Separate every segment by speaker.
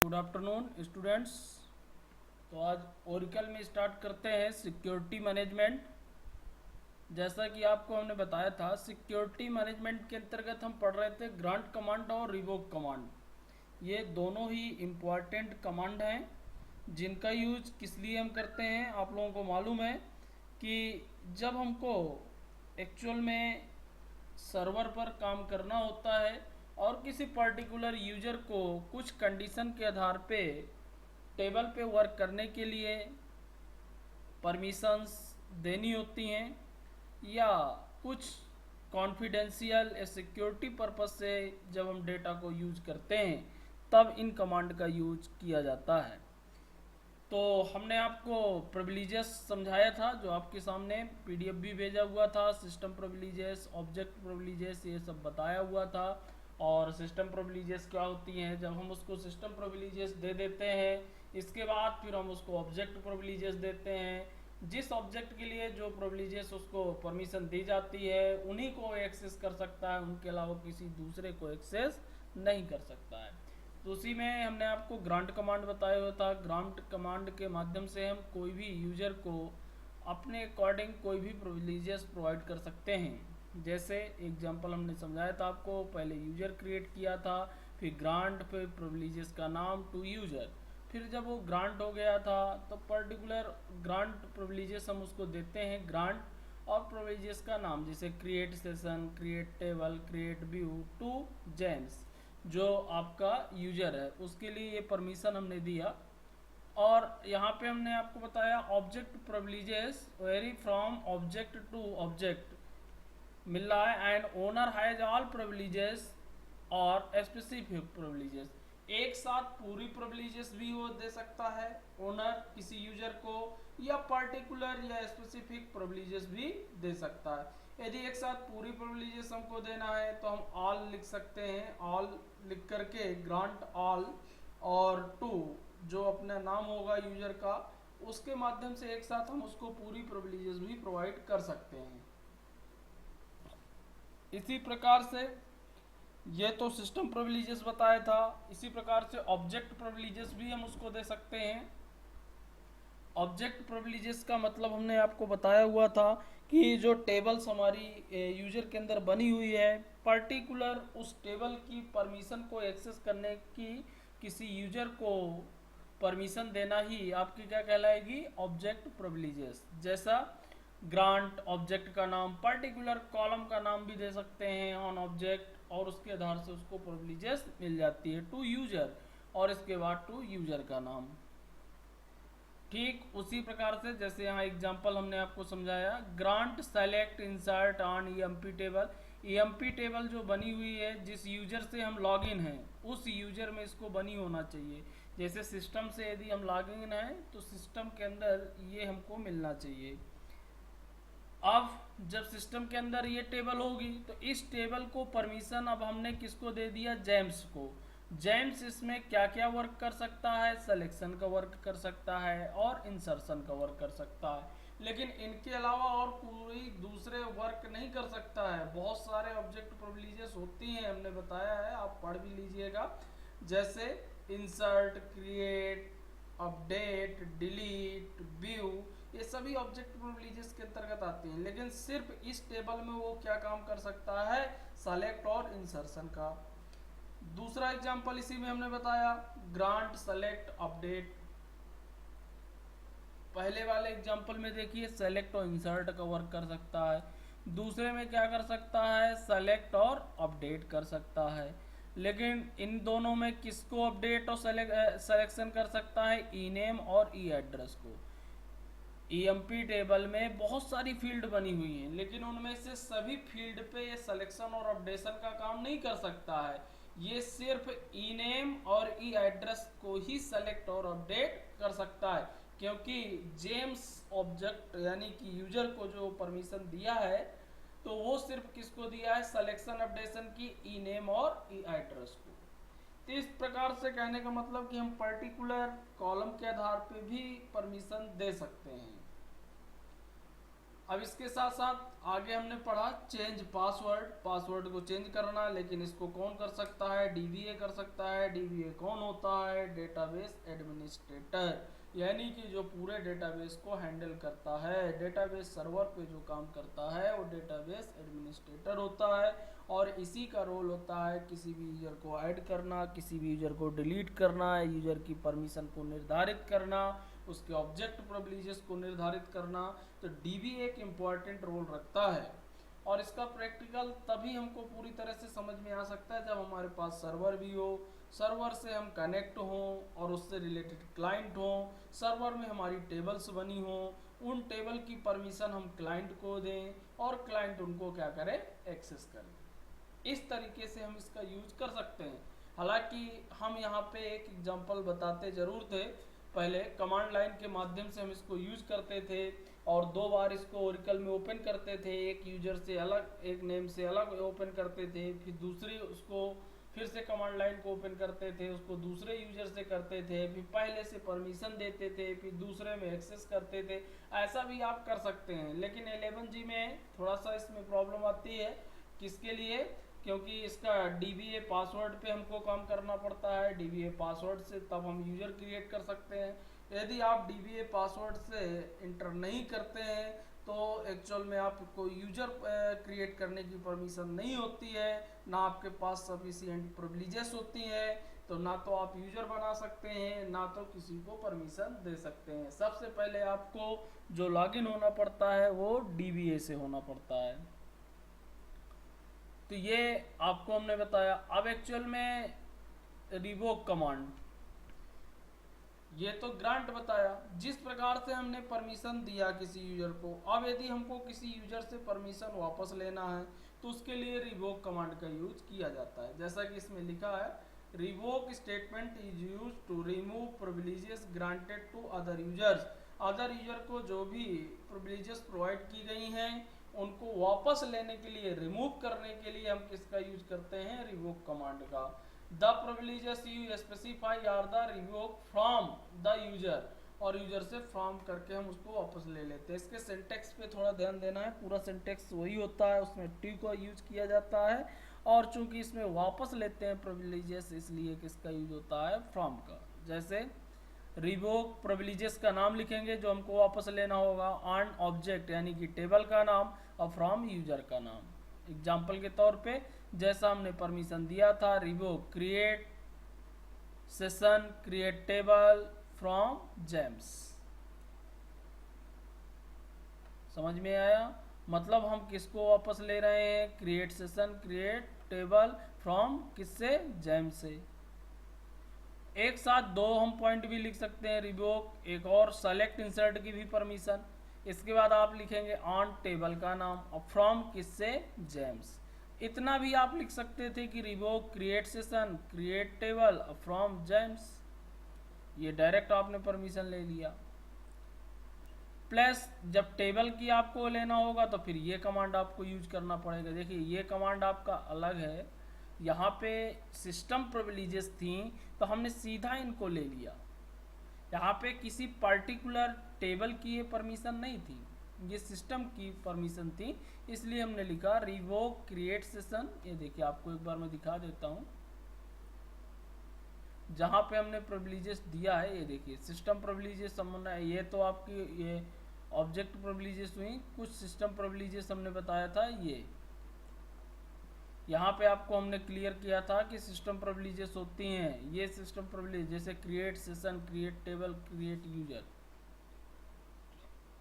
Speaker 1: Good afternoon students. तो आज Oracle में स्टार्ट करते हैं सिक्योरिटी मैनेजमेंट। जैसा कि आपको हमने बताया था, सिक्योरिटी मैनेजमेंट के अंतर्गत हम पढ़ रहे थे ग्रांट कमांड और रिवोक कमांड। ये दोनों ही इम्पॉर्टेंट कमांड हैं जिनका यूज किस लिए हम करते हैं। आप लोगों को मालूम है कि जब हमको एक्चुअल में सर्वर पर काम करना होता है और किसी पर्टिकुलर यूजर को कुछ कंडीशन के आधार पे टेबल पे वर्क करने के लिए परमिशंस देनी होती हैं या कुछ कॉन्फिडेंशियल या सिक्योरिटी पर्पस से जब हम डेटा को यूज करते हैं तब इन कमांड का यूज किया जाता है। तो हमने आपको प्रिविलेजेस समझाया था, जो आपके सामने पीडीएफ भी भेजा हुआ था। सिस्टम प्रिविलेजेस, ऑब्जेक्ट प्रिविलेजेस, ये सब बताया हुआ था। और सिस्टम प्रिविलेजेस क्या होती हैं, जब हम उसको सिस्टम प्रिविलेजेस दे देते हैं इसके बाद फिर हम उसको ऑब्जेक्ट प्रिविलेजेस देते हैं। जिस ऑब्जेक्ट के लिए जो प्रिविलेजेस उसको परमिशन दी जाती है उन्हीं को एक्सेस कर सकता है, उनके अलावा किसी दूसरे को एक्सेस नहीं कर सकता है। तो उसी में हमने आपको ग्रांट कमांड बताया हुआ था। ग्रांट कमांड के माध्यम से हम कोई भी यूजर को अपने अकॉर्डिंग कोई भी प्रिविलेजेस प्रोवाइड कर सकते हैं। जैसे एग्जांपल हमने समझाया था आपको, पहले यूजर क्रिएट किया था, फिर ग्रांट, फिर प्रिविलेजेस का नाम टू यूजर। फिर जब वो ग्रांट हो गया था तो पर्टिकुलर ग्रांट प्रिविलेजेस हम उसको देते हैं ग्रांट, और प्रिविलेजेस का नाम जैसे create session, create table, create view to James, जो आपका यूजर है उसके लिए ये परमिशन हमने दिया। और यहाँ पे हमने आपको बताया object privileges very from object to object मिल रहा है, and owner has all privileges और स्पेसिफिक प्रिविलेजेस। एक साथ पूरी प्रिविलेजेस भी वो दे सकता है ओनर किसी यूजर को, या पर्टिकुलर या स्पेसिफिक प्रिविलेजेस भी दे सकता है। यदि एक साथ पूरी प्रिविलेजेस हमको देना है तो हम ऑल लिख सकते हैं, ऑल लिख करके ग्रांट ऑल, और टू जो अपना नाम होगा यूजर का उसके माध्यम से एक साथ हम उसको पूरी प्रिविलेजेस भी प्रोवाइड कर सकते हैं। इसी प्रकार से ये तो सिस्टम प्रिविलेजेस बताया था, इसी प्रकार से ऑब्जेक्ट प्रिविलेजेस भी हम उसको दे सकते हैं। ऑब्जेक्ट प्रिविलेजेस का मतलब हमने आपको बताया हुआ था कि जो टेबल्स हमारी यूजर के अंदर बनी हुई है, पर्टिकुलर उस टेबल की परमिशन को एक्सेस करने की किसी यूजर को परमिशन देना ही आपकी क्या कहलाएगी, ऑब्जेक्ट प्रिविलेजेस। जैसा ग्रांट ऑब्जेक्ट का नाम, पर्टिकुलर कॉलम का नाम भी दे सकते हैं ऑन ऑब्जेक्ट, और उसके आधार से उसको प्रिविलेजेस मिल जाती है टू यूजर, और इसके बाद टू यूजर का नाम। ठीक उसी प्रकार से जैसे यहाँ एग्जांपल हमने आपको समझाया, grant select insert on EMP table. EMP table जो बनी हुई है, जिस यूजर से हम लॉगिन हैं उस यूजर में इसको बनी होना चाहिए। जैसे सिस्टम से यदि हम लॉगिन हैं तो सिस्टम के अंदर ये हमको मिलना चाहिए। अब जब सिस्टम के अंदर ये टेबल होगी तो इस टेबल को परमिशन अब हमने किसको दे दिया, जेम्स को। जेम्स इसमें क्या क्या वर्क कर सकता है, सिलेक्शन का वर्क कर सकता है और इंसर्शन का वर्क कर सकता है, लेकिन इनके अलावा और कोई दूसरे वर्क नहीं कर सकता है। बहुत सारे ऑब्जेक्ट प्रिविलेजेस होती हैं, हमने बताया है, आप पढ़ भी लीजिएगा। जैसे insert, create, update, delete, view, ये सभी ऑब्जेक्ट प्रिविलेजेस के अंतर्गत आती हैं, लेकिन सिर्फ इस टेबल में वो क्या काम कर सकता है, सेलेक्ट और इंसर्शन का। दूसरा एग्जांपल इसी में हमने बताया, ग्रांट, सेलेक्ट, अपडेट। पहले वाले एग्जांपल में देखिए सेलेक्ट और इंसर्ट का वर्क कर सकता है, दूसरे में क्या कर सकता है, सेलेक्ट और अपडेट कर सकता है। लेकिन इन दोनों में किसको अपडेट और सेलेक्शन कर सकता है, ई नेम और ई एड्रेस को। ईएमपी टेबल में बहुत सारी फील्ड बनी हुई हैं, लेकिन उनमें से सभी फील्ड पे ये सिलेक्शन और अपडेशन का काम नहीं कर सकता है। ये सिर्फ ई नेम और ई एड्रेस को ही सेलेक्ट और अपडेट कर सकता है, क्योंकि जेम्स ऑब्जेक्ट यानी कि यूजर को जो परमिशन दिया है तो वो सिर्फ किसको दिया है, सिलेक्शन अपडेशन की ई नेम और ई एड्रेस को। तो इस प्रकार से कहने का मतलब कि हम पर्टिकुलर कॉलम के आधार पे भी परमिशन दे सकते हैं। अब इसके साथ साथ आगे हमने पढ़ा चेंज पासवर्ड, पासवर्ड को चेंज करना, लेकिन इसको कौन कर सकता है? डीबीए कर सकता है। डीबीए कौन होता है? डेटाबेस एडमिनिस्ट्रेटर, यानी कि जो पूरे डेटाबेस को हैंडल करता है, डेटाबेस सर्वर पे जो काम करता है वो डेटाबेस एडमिनिस्ट्रेटर होता है। और इसी का रोल होता है किसी भी यूजर को ऐड करना, किसी भी यूजर को डिलीट करना, यूजर की परमिशन को निर्धारित करना, उसके ऑब्जेक्ट प्रिविलेजेस को निर्धारित करना। तो डीबी एक इम्पॉर्टेंट रोल रखता है। और इसका प्रैक्टिकल तभी हमको पूरी तरह से समझ में आ सकता है जब हमारे पास सर्वर भी हो, सर्वर से हम कनेक्ट हों और उससे रिलेटेड क्लाइंट हों, सर्वर में हमारी टेबल्स बनी हों, उन टेबल की परमिशन हम क्लाइंट को दें और क्लाइंट उनको क्या करे? एक्सेस करें। इस तरीके से हम इसका यूज कर सकते हैं। हालांकि हम यहाँ पे एक एग्जांपल बताते जरूर थे, पहले कमांड लाइन के माध्यम से हम इसको यूज करते थे और 2 बार इसको ओरेकल में ओपन करते थे, एक यूजर से अलग, एक नेम से अलग ओपन करते थे, फिर दूसरी उसको फिर से कमांड लाइन को ओपन करते थे, उसको दूसरे यूजर से करते थे, फिर पहले से परमिशन देते थे, फिर दूसरे में एक्सेस करते थे। ऐसा भी आप कर सकते हैं, लेकिन 11G में थोड़ा सा इसमें प्रॉब्लम आती है। किसके लिए? क्योंकि इसका डीबीए पासवर्ड पे हमको काम करना पड़ता है। डीबीए पासवर्ड से तब हम यूजर क्रिएट कर सकते हैं। यदि आप डीबीए पासवर्ड से इंटर नहीं करते हैं तो एक्चुअल में आपको यूजर क्रिएट करने की परमिशन नहीं होती है, ना आपके पास सफिशिएंट प्रिविलेजेस होती है, तो ना तो आप यूजर बना सकते हैं, ना तो किसी को परमिशन दे सकते हैं। सबसे पहले आपको जो लॉगिन होना पड़ता है वो डीबीए से होना पड़ता है। तो ये आपको हमने बताया। अब एक्चुअल में रिवोक कमांड, ये तो ग्रांट बताया, जिस प्रकार से हमने परमिशन दिया किसी यूजर को। अब यदि हमको किसी यूजर से परमिशन वापस लेना है तो उसके लिए रिवोक कमांड का यूज किया जाता है। जैसा कि इसमें लिखा है, revoke statement is use to remove privileges granted to other users. Other user को जो भी प्रिविलेजेस प्रोवाइड की गई हैं उनको वापस लेने के लिए, रिमूव करने के लिए हम किसका यूज करते हैं? रिवोक कमांड का। The privileges you specify are the revoke from the user, और यूजर से फ्रॉम करके हम उसको वापस ले लेते हैं। इसके सिंटेक्स पे थोड़ा ध्यान देना है, पूरा सिंटेक्स वही होता है, उसमें टी को यूज किया जाता है, और चूंकि इसमें वापस लेते हैं प्रिविलेजेस इसलिए किसका यूज होता है? फ्रॉम का। जैसे रिवोक प्रिविलेजेस का नाम लिखेंगे जो हमको वापस लेना होगा, ऑन ऑब्जेक्ट यानी कि टेबल का नाम, और फ्रॉम यूजर का नाम। एग्जाम्पल के तौर पे जैसा हमने परमिशन दिया था, revoke create session create table from James. समझ में आया? मतलब हम किसको वापस ले रहे हैं? Create session create table from किससे? जेम्स से। एक साथ 2 हम पॉइंट भी लिख सकते हैं, रिवोक एक और सेलेक्ट इंसर्ट की भी परमिशन। इसके बाद आप लिखेंगे ऑन टेबल का नाम और फ्रॉम किससे? जेम्स। इतना भी आप लिख सकते थे कि revoke create session create table from James, ये डायरेक्ट आपने परमिशन ले लिया। प्लस जब टेबल की आपको लेना होगा तो फिर ये कमांड आपको यूज करना पड़ेगा। देखिए ये कमांड आपका अलग है, यहाँ पे सिस्टम प्रिविलेजेस थी तो हमने सीधा इनको ले लिया। यहाँ पे किसी पर्टिकुलर टेबल की ये परमिशन नहीं थी, ये सिस्टम की परमिशन थी, इसलिए हमने लिखा रिवोक क्रिएट सेशन। ये देखिए आपको एक बार मैं दिखा देता हूँ, जहाँ पे हमने प्रिविलेजेस दिया है, ये देखिए सिस्टम प्रिविलेजेस हमने, ये तो आपकी ये ऑब्जेक्ट प्रिविलेजेस हुई, कुछ सिस्टम प्रिविलेजेस हमने बताया था। ये यहाँ पे आपको हमने क्लियर किया था कि सिस्टम प्रिविलेजेस होती हैं, ये सिस्टम प्रिविलेज जैसे create session create table create user,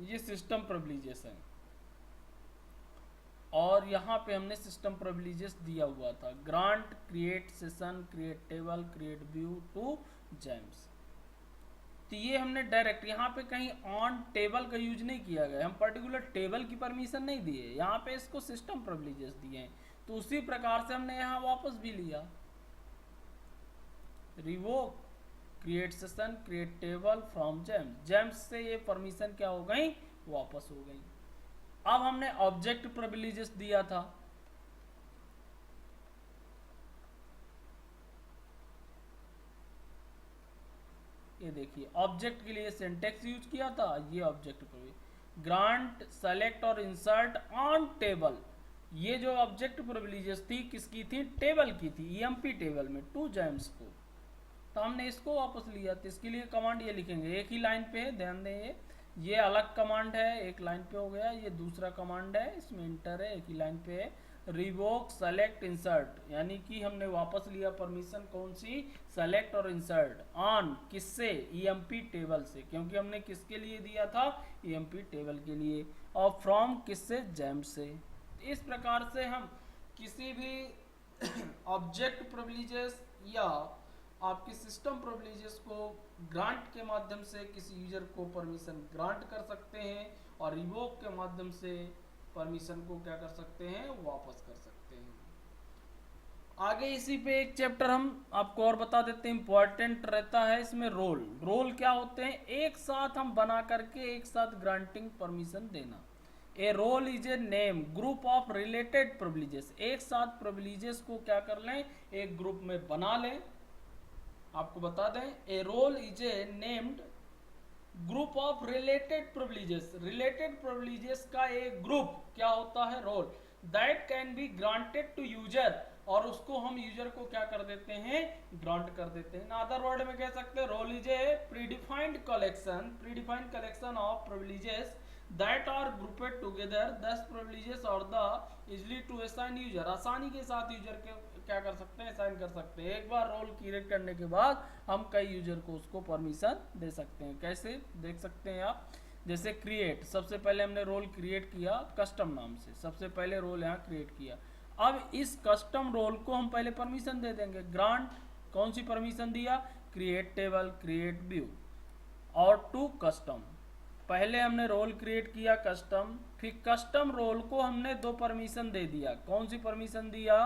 Speaker 1: ये सिस्टम प्रिविलेजेस हैं। और यहाँ पे हमने सिस्टम प्रिविलेजेस दिया हुआ था, grant create session create table create view to James. तो ये हमने डायरेक्ट, यहाँ पे कहीं ऑन टेबल का यूज नहीं किया गया, हम पर्टिकुलर टेबल की परमिशन नहीं दिए, यहाँ पे इसको सिस्टम प्रिविलेजेस दिए हैं। तो उसी प्रकार से हमने यहाँ वापस भी लिया, revoke create session create table from James, James से ये परमिशन क्या हो गई? वापस हो गई। अब हमने ऑब्जेक्ट प्रिविलेजेस दिया था, ये देखिए ऑब्जेक्ट के लिए सिंटेक्स यूज किया था, ये ऑब्जेक्ट प्रिविलेज। ग्रांट, सेलेक्ट और इंसर्ट ऑन टेबल। ये जो ऑब्जेक्ट प्रिविलेजेस थी किसकी थी? टेबल की थी, ईएमपी टेबल में, टू जेम्स को। तो हमने इसको वापस लिया, तो इसके लिए कमांड ये लिखेंगे, एक ही लाइन पे है, ध्यान दें ये अलग कमांड है, एक लाइन पे हो गया, ये दूसरा कमांड है, इसमें इंटर है, एक ही लाइन पे है। रिवोक, सेलेक्ट, इंसर्ट, यानी कि हमने वापस लिया परमिशन कौन सी? सेलेक्ट और इंसर्ट ऑन किससे? ईएमपी टेबल से, क्योंकि हमने किसके लिए दिया था? ईएमपी टेबल के लिए। और फ्रॉम किससे? जेम से। इस प्रकार से हम किसी भी ऑब्जेक्ट प्रिविलेजेस या आपकी सिस्टम प्रिविलेजेस को ग्रांट के माध्यम से किसी यूजर को परमिशन ग्रांट कर सकते हैं, और रिवोक के माध्यम से परमिशन को क्या कर सकते हैं? वापस कर सकते हैं। आगे इसी पे एक चैप्टर हम आपको और बता देते हैं, इंपॉर्टेंट रहता है इसमें रोल। रोल क्या होते हैं? एक साथ हम बना करके एक साथ ग्रांटिंग परमिशन देना। A role is a name group of related privileges. एक साथ प्रिविलेजेस को क्या कर लें? एक ग्रुप में बना लें। आपको बता दें, a role is a named group of related privileges. Related privileges का एक ग्रुप क्या होता है? Role. That can be granted to user, और उसको हम यूजर को क्या कर देते हैं? ग्रांट कर देते हैं। अदर वर्ड में कह सकते हैं, role is a predefined collection of privileges that are grouped together. 10 privileges और the easily to assign user. आसानी के साथ यूजर के क्या कर सकते हैं? असाइन कर सकते हैं। एक बार रोल क्रिएट करने के बाद हम कई यूजर को उसको परमिशन दे सकते हैं। कैसे देख सकते हैं आप? जैसे क्रिएट, सबसे पहले हमने रोल क्रिएट किया कस्टम नाम से, सबसे पहले रोल यहाँ क्रिएट किया। अब इस कस्टम रोल को हम पहले परमिशन दे देंगे। ग्रांट, कौन सी परमिशन दिया? क्रिएट टेबल, क्रिएट व्यू और टू कस्टम। पहले हमने रोल क्रिएट किया कस्टम, फिर कस्टम रोल को हमने 2 परमिशन दे दिया। कौन सी परमिशन दिया?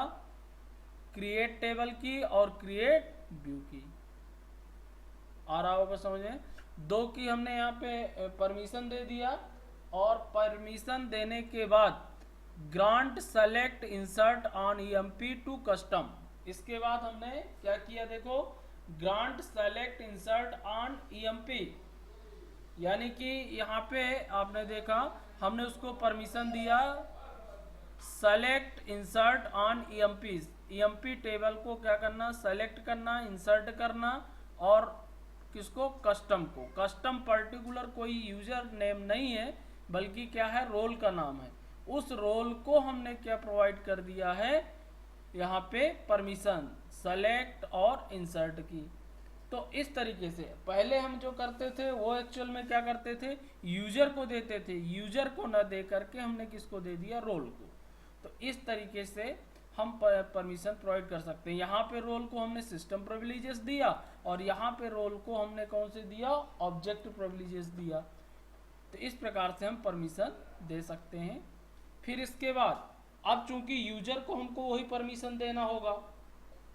Speaker 1: क्रिएट टेबल की और क्रिएट व्यू की। आ रहा होगा समझ में? 2 की हमने यहाँ पे परमिशन दे दिया, और परमिशन देने के बाद grant, select, insert on EMP to custom. इसके बाद हमने क्या किया? देखो, grant, select, insert on EMP, यानी कि यहाँ पे आपने देखा हमने उसको परमिशन दिया select, insert on EMP. EMP table को क्या करना? सेलेक्ट करना, इंसर्ट करना, और किसको? कस्टम को। कस्टम पर्टिकुलर कोई यूजर नेम नहीं है, बल्कि क्या है? रोल का नाम है। उस रोल को हमने क्या प्रोवाइड कर दिया है? यहाँ पे परमिशन सेलेक्ट और इंसर्ट की। तो इस तरीके से पहले हम जो करते थे वो एक्चुअल में क्या करते थे? यूजर को देते थे। यूजर को न दे करके हमने किसको दे दिया? रोल को। तो इस तरीके से हम परमिशन प्रोवाइड कर सकते हैं। यहाँ पे रोल को हमने सिस्टम प्रिविलेजेस दिया, और यहाँ पे रोल को हमने कौन से दिया? ऑब्जेक्ट प्रिविलेजेस दिया। तो इस प्रकार से हम परमिशन दे सकते हैं। फिर इसके बाद अब चूंकि यूजर को हमको वही परमिशन देना होगा,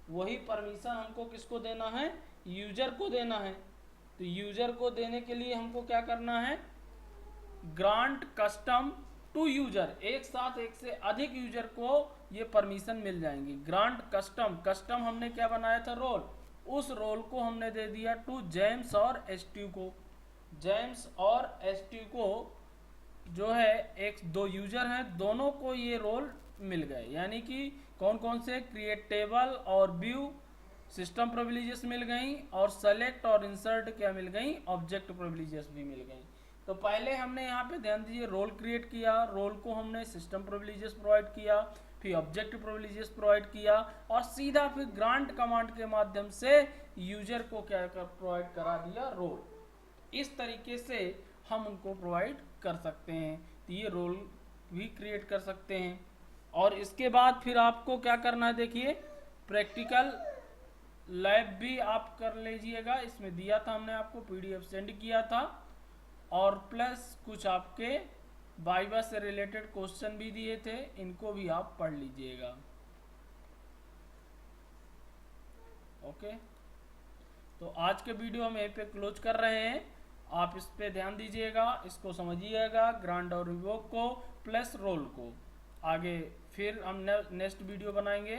Speaker 1: वही परमिशन हमको किसको देना है? यूजर को देना है। तो यूजर को देने के लिए हमको क्या करना है? Grant custom to user. एक साथ एक से अधिक यूजर को ये परमिशन मिल जाएंगी। ग्रांट कस्टम, कस्टम हमने क्या बनाया था? रोल। उस रोल को हमने दे दिया टू जेम्स और एसट्यू को। जेम्स और एसट्यू को जो है, 1-2 यूजर हैं, दोनों को ये रोल मिल गए। यानी कि कौन कौन से? क्रिएट टेबल और व्यू सिस्टम प्रिविलेजेस मिल गई, और सेलेक्ट और इंसर्ट क्या मिल गई? ऑब्जेक्ट प्रिविलेजेस भी मिल गई। तो पहले हमने यहाँ पे ध्यान दीजिए, रोल क्रिएट किया, रोल को हमने सिस्टम प्रिविलेजेस प्रोवाइड किया, फिर ऑब्जेक्ट प्रिविलेजेस प्रोवाइड किया, और सीधा फिर ग्रांट कमांड के माध्यम से यूजर को क्या प्रोवाइड करा दिया? रोल। इस तरीके से हम उनको प्रोवाइड कर सकते हैं। तो ये रोल भी क्रिएट कर सकते हैं। और इसके बाद फिर आपको क्या करना है? देखिए, प्रैक्टिकल लैब भी आप कर लीजिएगा। इसमें दिया था हमने आपको, पीडीएफ सेंड किया था, और प्लस कुछ आपके वाइवा से रिलेटेड क्वेश्चन भी दिए थे, इनको भी आप पढ़ लीजिएगा। ओके, तो आज के वीडियो हम यहीं पे क्लोज कर रहे हैं। आप इस पे ध्यान दीजिएगा, इसको समझिएगा, ग्रांट और रिवोक को प्लस रोल को। आगे फिर हम नेक्स्ट वीडियो बनाएंगे।